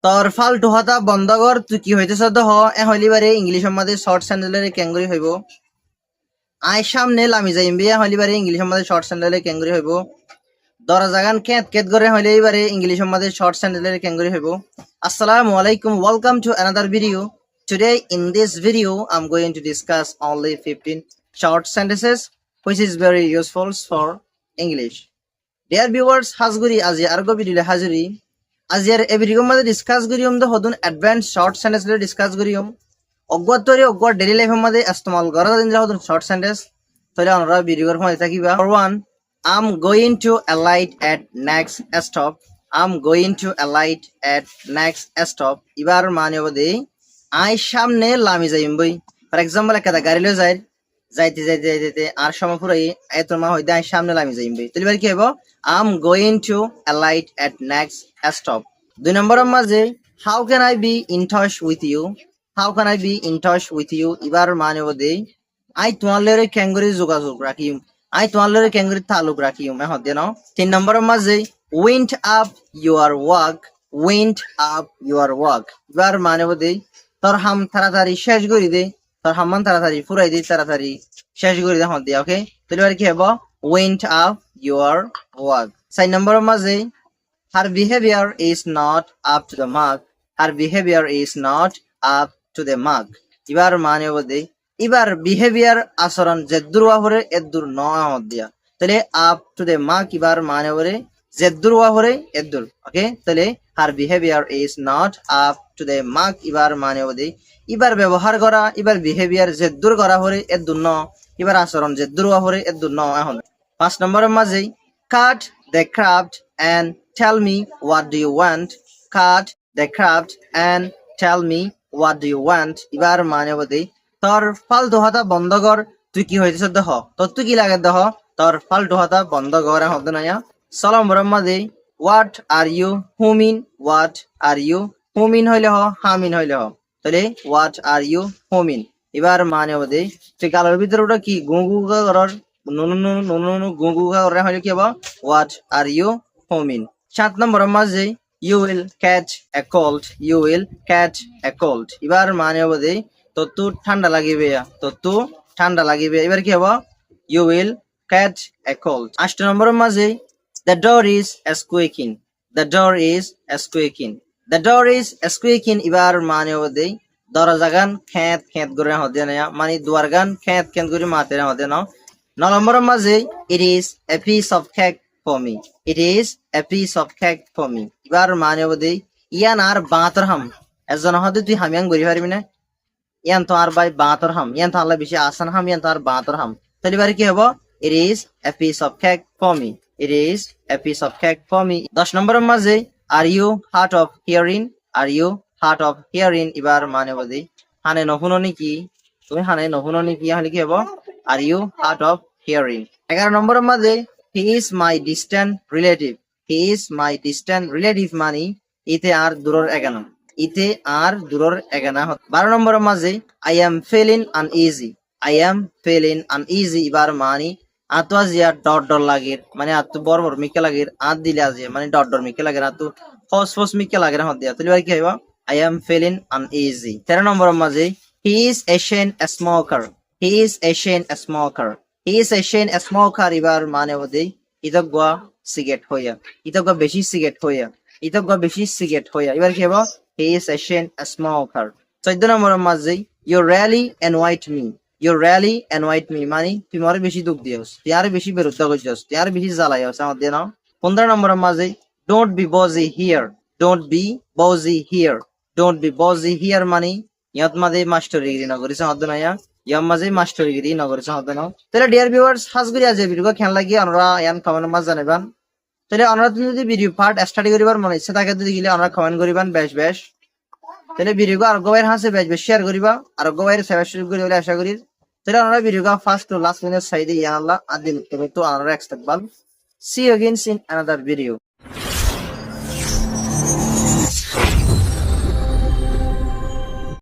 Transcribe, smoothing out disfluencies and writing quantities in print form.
তোর ফালতু হতা বন্ধ কর, তুই কি হইতেছ হ এ হইলিবারে ইংলিশের মধ্যে শর্ট স্যান্ডেলের ক্যাঙ্গুরি হইব। আয় সামনে লামি যাইম বিয়া হইলিবারে ইংলিশের মধ্যে শর্ট স্যান্ডেলের ক্যাঙ্গুরি হইব। দরা জাগান কেত কেত করে হইলে এবারে ইংলিশের মধ্যে শর্ট স্যান্ডেলের ক্যাঙ্গুরি হইব। আসসালামু আলাইকুম, welcome to another video. Today in this video I'm going to discuss only 15 short sentences which is very useful for English. Dear viewers, হাজগুরি আজি আরগো ভিডিও হাজুরি আজিয়ার এই ভিডিওর মধ্যে ডিসকাস করিম তো হদুন অ্যাডভান্স শর্ট সেন্টেন্স লে ডিসকাস করিম অগতরি অগর ডেইলি লাইফের মধ্যে ইস্তেমাল করা দিন হদুন শর্ট সেন্টেন্স। তাহলে আমরা ভিডিওর মধ্যে থাকিবা। Number 1, I'm going to alight at next stop. I'm going to alight at next stop. এবার মানে হবে আই সামনে লামি যাইম বই। ফর এক্সাম্পল একটা গাড়ি লয়ে যাইতে যাইতে যাইতে আর সময় ফুরাই এত মা হইতে আই সামনে লামি যাইম বই। তাহলে এবার কি হবে? I'm going to alight at next stop. 2 নম্বরের মাঝে how can I be in touch with you? How can I be in touch with you? এবার মানে হবে আই তোমার লগে ক্যাঙ্গুরি যোগাযোগ রাখিম। আই তোমার লগে ক্যাঙ্গুরি তালুক রাখিম। এখন দেন 3 নম্বরের মাঝে wind up your work. Wind up your work. এবার মানে হবে তোর হাম তাড়াতাড়ি শেষ করে দে, তোর হাম্মান তাড়াতাড়ি ফুরাই দে, তাড়াতাড়ি শেষ করে দে হন দে। ওকে, তাহলে এবার কি হবে? wind up your work. 4 নম্বরের মাঝে her behavior is not up to the mark. Her behavior is not up to the mark. এবার মানে হবে এবার বিহেভিয়ার আচরণ যে দূর হরে এর দূর নয় দিয়া, তাহলে আপ টু দ্য মার্ক এবার মানে হবে যে দূর হরে এর দূর। ওকে, তাহলে her behaviour is not up to the mark এবার মানে হবে এবার ব্যবহার করা এবার বিহেভিয়ার যে দূর করা হরে এর দূর ন, এবার আচরণ যে দূর হরে এর দূর ন। এখন 5 নম্বরের মাঝে cut the craft and tell me what do you want. Cut the craft and tell me what do you want. এবার মানে হবে তোর ফালতু হাতা বন্ধ কর, তুই কি হইতেছ দেহ, তোর তুই কি লাগে দেহ, তোর ফালতু হাতা বন্ধ কর। হতে না সালাম বরম্মাদে হোয়াট আর ইউ হুমিন। হোয়াট আর ইউ হুমিন হইলে হামিন হইলে তাহলে হোয়াট আর ইউ হুমিন। এবার মানে হবে তুই গালের ভিতরে ওটা কি গুঁগুগা করার নুনু নুনু নুনু নুনু গুঁগুগা করে হইলে কি হবো? What are you হুমিন। 7 নম্বরের মাঝে you will catch a cold. You will catch a cold. এবার মানে হবে তো তু ঠান্ডা লাগিবে, তো তু ঠান্ডা লাগিবে। এবার কি হবো? you will catch a cold. 8 নম্বরের মাঝে the door is squeaking. The door is squeaking. The door is squeaking. এবার মানে হবে দরজা গান খেত খেত করে হতে না, মানে দুয়ার গান খেত খেত করে মাতে না হতে না। 9 নম্বরের মাঝে it is a piece of cake for me. It is a piece of cake for me. এবার মানে হবে ইয়ান আর বাঁতর হাম এজন হতে তুই হামিয়াং গড়ি পারবি না, ইয়ান তো আর ভাই বাঁতর হাম, ইয়ান তো আল্লাহ বেশি আসান হাম, ইয়ান তো আর বাঁতর হাম। তাহলে এবার কি হবো? It is a piece of cake for me. It is a piece of cake for me. 10 নম্বরের মাঝে are you hard of hearing? Are you hard of hearing? এবার মানে হবে হানে নহুনো নাকি, তুমি হানে নহুনো নাকি, হলে কি হবো? Are you hard of hearing? 11 নম্বরের মাঝে he is my distant relative. He is my distant relative মানে ইতে আর দূরের এগানা, ইতে আর দূরের এগানা। 12 নম্বরের মাঝে I am feeling uneasy. I am feeling uneasy. এবার মানে আতো আজিয়া ডর ডর লাগের, মানে আতো বড় বড় মিকে লাগের, আত দিলে আজিয়া মানে ডর ডর মিকে লাগের, আতো ফস ফস মিকে লাগের হাত দিয়া। তাহলে কি হইবা? I am feeling uneasy. 13 নম্বরের মাঝে he is a smoker. He is a smoker. He is a smoker. এবার মানে হবে ইতগা সিগারেট হইয়া, ইতগা বেশি সিগারেট হইয়া, ইতগা বেশি সিগারেট হইয়া। এবার কি হবো? He is a smoker. 14 নম্বরের মাঝে you really annoyed me. You really annoyed me মানে তুই মরে বেশি দুঃখ দিওস, তুই আর বেশি বিরুদ্ধ করছিস, তুই আর বেশি জ্বালাইস আমার দিয়ে নাও। 15 নম্বরের মাঝে don't be bossy here. Don't be bossy here. Don't be bossy here মানে ইয়াত মাঝে মাস্টারিগিরি না করিস হদ না, ইয়ার মাঝে মাস্টারিগিরি না করিস হদ না। তাহলে ডিয়ার ভিউয়ার্স, হাজগুরি আজ ভিডিও খেলা লাগি আমরা ইয়ান কমেন্ট মাঝ জানাবেন। তাহলে আমরা যদি ভিডিও পার্ট স্টাডি করিবার মনে ইচ্ছা থাকে যদি গিলে আমরা কমেন্ট করিবান বেশ বেশ। তাহলে ভিডিও আর গোয়ের হাসে বেশ বেশ শেয়ার করিবা আর গোয়ের সাবস্ক্রাইব করি বলে আশা করি। তাহলে আমরা video first to last minute সাইডে ইয়ান আল্লাহ আদিন তো আমরা এক্সপেক্ট বাল। See you again in another video.